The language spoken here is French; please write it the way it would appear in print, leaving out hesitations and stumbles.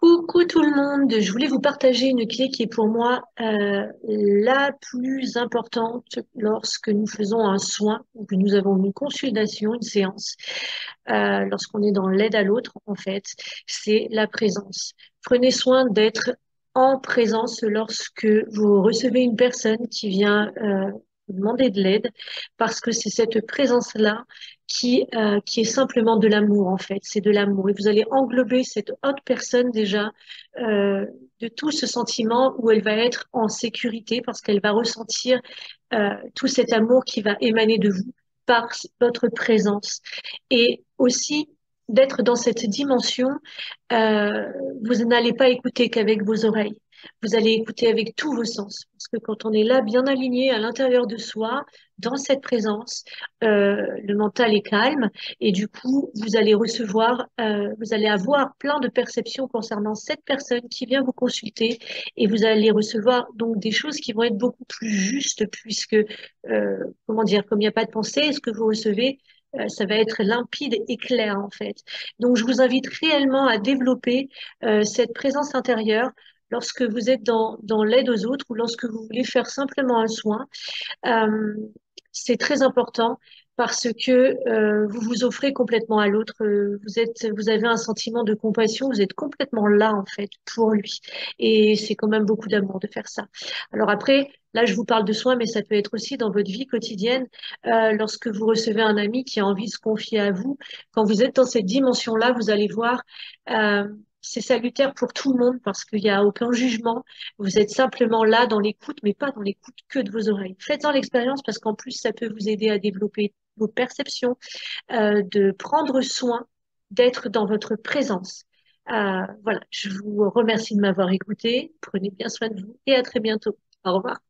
Coucou tout le monde, je voulais vous partager une clé qui est pour moi la plus importante lorsque nous faisons un soin ou que nous avons une consultation, une séance, lorsqu'on est dans l'aide à l'autre, en fait, c'est la présence. Prenez soin d'être en présence lorsque vous recevez une personne qui vient vous demander de l'aide, parce que c'est cette présence-là qui est simplement de l'amour, en fait. C'est de l'amour. Et vous allez englober cette autre personne déjà euh, de tout ce sentiment où elle va être en sécurité parce qu'elle va ressentir tout cet amour qui va émaner de vous par votre présence. Et aussi d'être dans cette dimension, euh, vous n'allez pas écouter qu'avec vos oreilles. Vous allez écouter avec tous vos sens. Parce que quand on est là, bien aligné à l'intérieur de soi, dans cette présence, le mental est calme et du coup, vous allez recevoir, vous allez avoir plein de perceptions concernant cette personne qui vient vous consulter et vous allez recevoir donc des choses qui vont être beaucoup plus justes puisque, comment dire, comme il n'y a pas de pensée, ce que vous recevez, ça va être limpide et clair en fait. Donc, je vous invite réellement à développer cette présence intérieure lorsque vous êtes dans l'aide aux autres ou lorsque vous voulez faire simplement un soin. Euh, c'est très important parce que vous vous offrez complètement à l'autre. Vous avez un sentiment de compassion. Vous êtes complètement là en fait pour lui. Et c'est quand même beaucoup d'amour de faire ça. Alors après, là, je vous parle de soins, mais ça peut être aussi dans votre vie quotidienne. Lorsque vous recevez un ami qui a envie de se confier à vous, quand vous êtes dans cette dimension-là, vous allez voir. euh, c'est salutaire pour tout le monde parce qu'il n'y a aucun jugement. Vous êtes simplement là dans l'écoute, mais pas dans l'écoute que de vos oreilles. Faites-en l'expérience parce qu'en plus, ça peut vous aider à développer vos perceptions, de prendre soin, d'être dans votre présence. Voilà, je vous remercie de m'avoir écouté. Prenez bien soin de vous et à très bientôt. Au revoir.